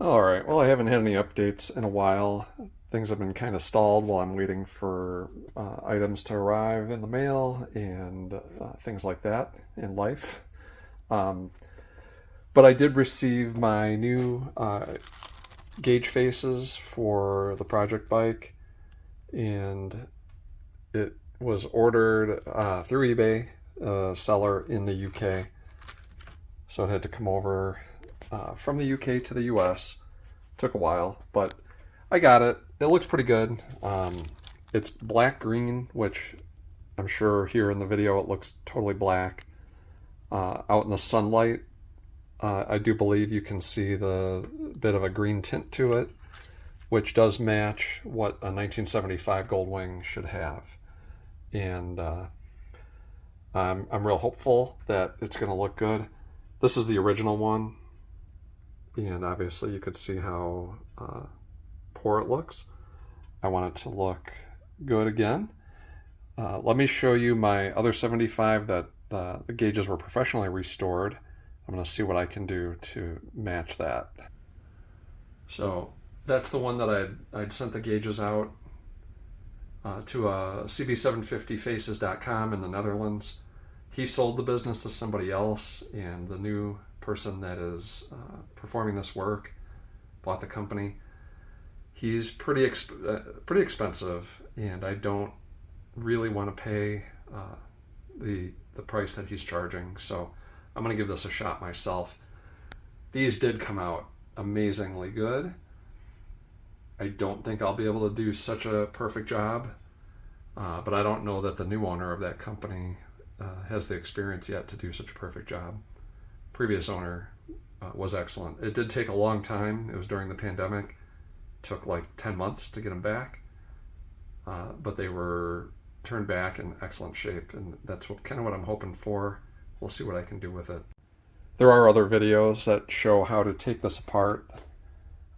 Alright, well, I haven't had any updates in a while. Things have been kind of stalled while I'm waiting for items to arrive in the mail and things like that in life. Um, but I did receive my new gauge faces for the project bike, and it was ordered through eBay, a seller in the UK. So it had to come over from the UK to the US. Took a while, but I got it. It looks pretty good. It's black green, which I'm sure here in the video it looks totally black. Out in the sunlight, I do believe you can see the bit of a green tint to it, which does match what a 1975 Goldwing should have. And I'm real hopeful that it's going to look good. This is the original one, and obviously you could see how poor it looks. I want it to look good again. Let me show you my other 75 that the gauges were professionally restored. I'm going to see what I can do to match that. So that's the one that I'd sent the gauges out to cb750faces.com in the Netherlands. He sold the business to somebody else, and the new person that is performing this work bought the company. He's pretty expensive, and I don't really want to pay the price that he's charging, so I'm going to give this a shot myself. These did come out amazingly good. I don't think I'll be able to do such a perfect job, but I don't know that the new owner of that company has the experience yet to do such a perfect job. Previous owner was excellent. It did take a long time. It was during the pandemic. It took like 10 months to get them back, but they were turned back in excellent shape, and that's kind of what I'm hoping for. We'll see what I can do with it. There are other videos that show how to take this apart,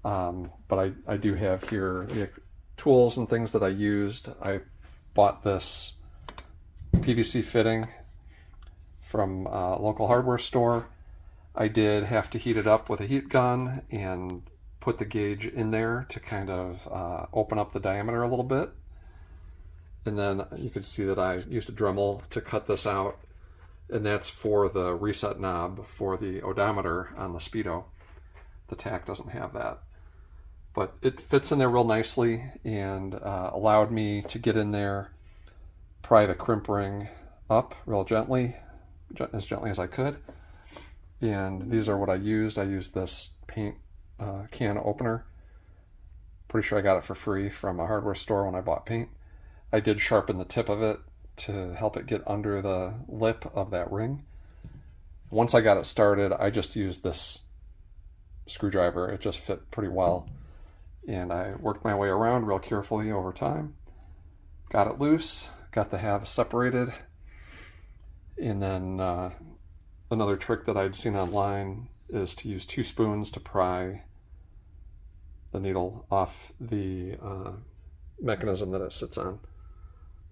but I do have here the tools and things that I used. I bought this PVC fitting from a local hardware store. I did have to heat it up with a heat gun and put the gauge in there to kind of open up the diameter a little bit. And then you can see that I used a Dremel to cut this out, and that's for the reset knob for the odometer on the Speedo. The tach doesn't have that, but it fits in there real nicely and allowed me to get in there, pry the crimp ring up real gently, as gently as I could. And these are what I used. I used this paint can opener. Pretty sure I got it for free from a hardware store when I bought paint. I did sharpen the tip of it to help it get under the lip of that ring. Once I got it started, I just used this screwdriver. It just fit pretty well. And I worked my way around real carefully over time. Got it loose, got the halves separated. And then another trick that I'd seen online is to use 2 spoons to pry the needle off the mechanism that it sits on.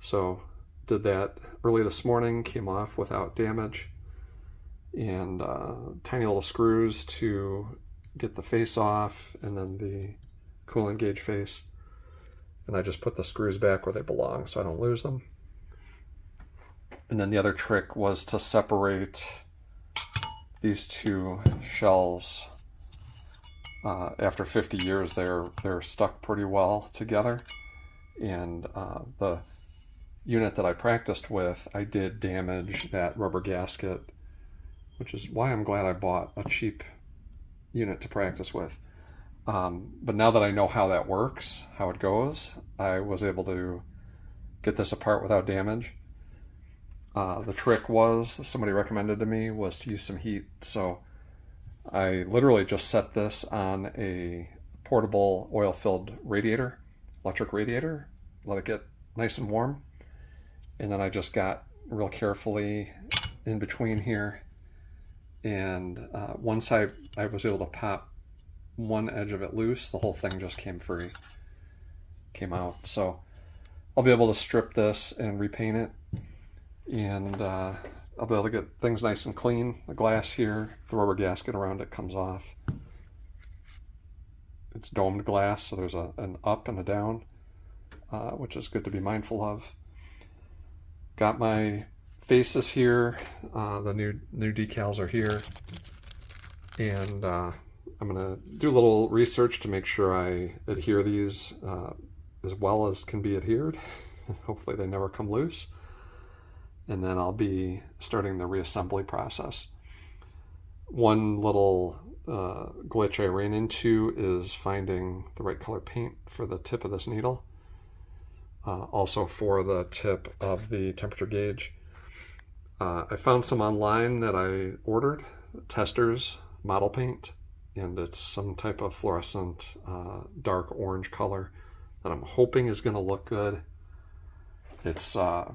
So did that early this morning, came off without damage, and tiny little screws to get the face off, and then the coolant gauge face. And I just put the screws back where they belong so I don't lose them. And then the other trick was to separate these 2 shells. After 50 years, they're stuck pretty well together. And the unit that I practiced with, I did damage that rubber gasket, which is why I'm glad I bought a cheap unit to practice with. But now that I know how that works, how it goes, I was able to get this apart without damage. The trick was, somebody recommended to me, was to use some heat. So I literally just set this on a portable oil-filled radiator, electric radiator, let it get nice and warm. And then I just got real carefully in between here. And once I was able to pop one edge of it loose, the whole thing just came free, came out. So I'll be able to strip this and repaint it. And I'll be able to get things nice and clean. The glass here, the rubber gasket around it comes off. it's domed glass, so there's an up and a down, which is good to be mindful of. Got my faces here. The new decals are here, and I'm gonna do a little research to make sure I adhere these as well as can be adhered. Hopefully they never come loose. And then I'll be starting the reassembly process. One little glitch I ran into is finding the right color paint for the tip of this needle. Also for the tip of the temperature gauge. I found some online that I ordered, Testers model paint, and it's some type of fluorescent dark orange color that I'm hoping is going to look good. It's a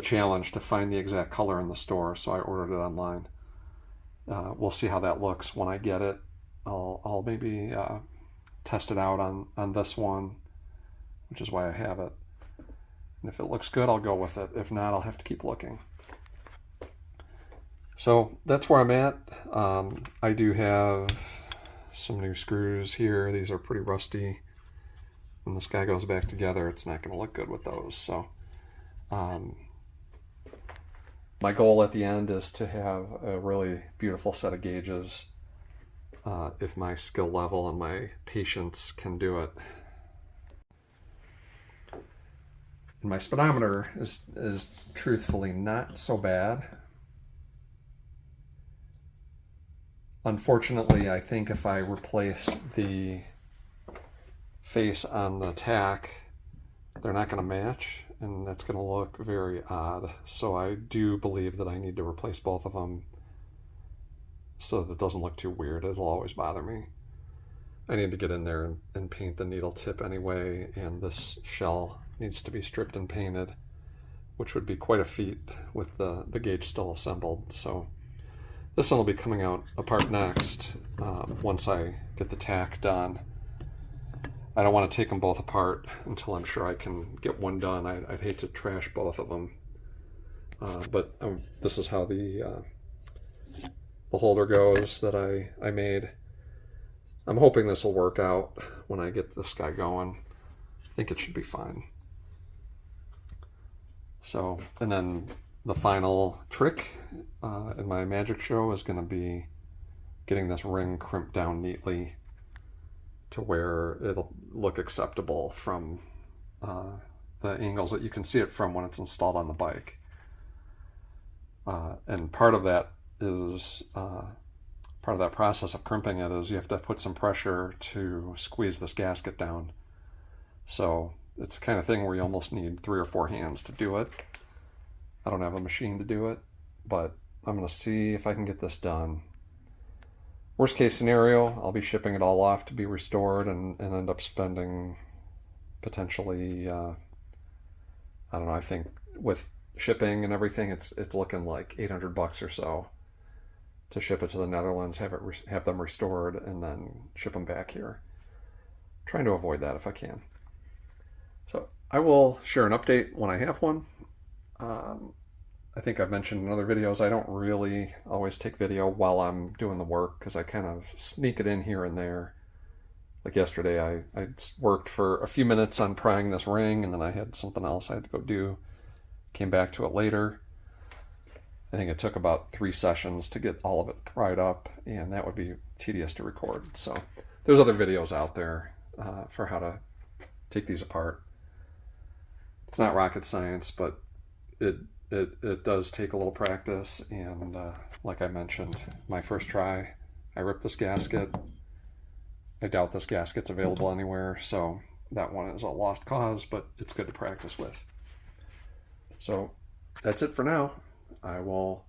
challenge to find the exact color in the store, so I ordered it online. We'll see how that looks when I get it. I'll maybe test it out on this one, which is why I have it. And if it looks good, I'll go with it. If not, I'll have to keep looking. So that's where I'm at. I do have some new screws here. These are pretty rusty. When this guy goes back together, it's not going to look good with those. So my goal at the end is to have a really beautiful set of gauges, if my skill level and my patience can do it. And my speedometer is truthfully not so bad. Unfortunately, I think if I replace the face on the tach, they're not going to match, and that's going to look very odd. So I do believe that I need to replace both of them so that it doesn't look too weird. It'll always bother me. I need to get in there and paint the needle tip anyway, and this shell needs to be stripped and painted, which would be quite a feat with the gauge still assembled. So this one will be coming out apart next, once I get the tach done. I don't want to take them both apart until I'm sure I can get one done. I'd hate to trash both of them. But this is how the holder goes that I made. I'm hoping this will work out when I get this guy going. I think it should be fine. So, and then the final trick in my magic show is going to be getting this ring crimped down neatly to where it'll look acceptable from the angles that you can see it from when it's installed on the bike. And part of that is part of that process of crimping it is you have to put some pressure to squeeze this gasket down. So it's the kind of thing where you almost need 3 or 4 hands to do it. I don't have a machine to do it, but I'm going to see if I can get this done. Worst case scenario, I'll be shipping it all off to be restored and end up spending potentially, I don't know, I think with shipping and everything, it's looking like $800 or so to ship it to the Netherlands, have them restored, and then ship them back here. I'm trying to avoid that if I can. So I will share an update when I have one. I think I've mentioned in other videos, I don't really always take video while I'm doing the work because I kind of sneak it in here and there. Like yesterday, I worked for a few minutes on prying this ring, and then I had something else I had to go do. Came back to it later. I think it took about 3 sessions to get all of it pried up, and that would be tedious to record. So there's other videos out there for how to take these apart. It's not rocket science, but it does take a little practice, and like I mentioned, my first try, I ripped this gasket. I doubt this gasket's available anywhere, so that one is a lost cause, but it's good to practice with. So that's it for now. I will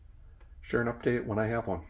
share an update when I have one.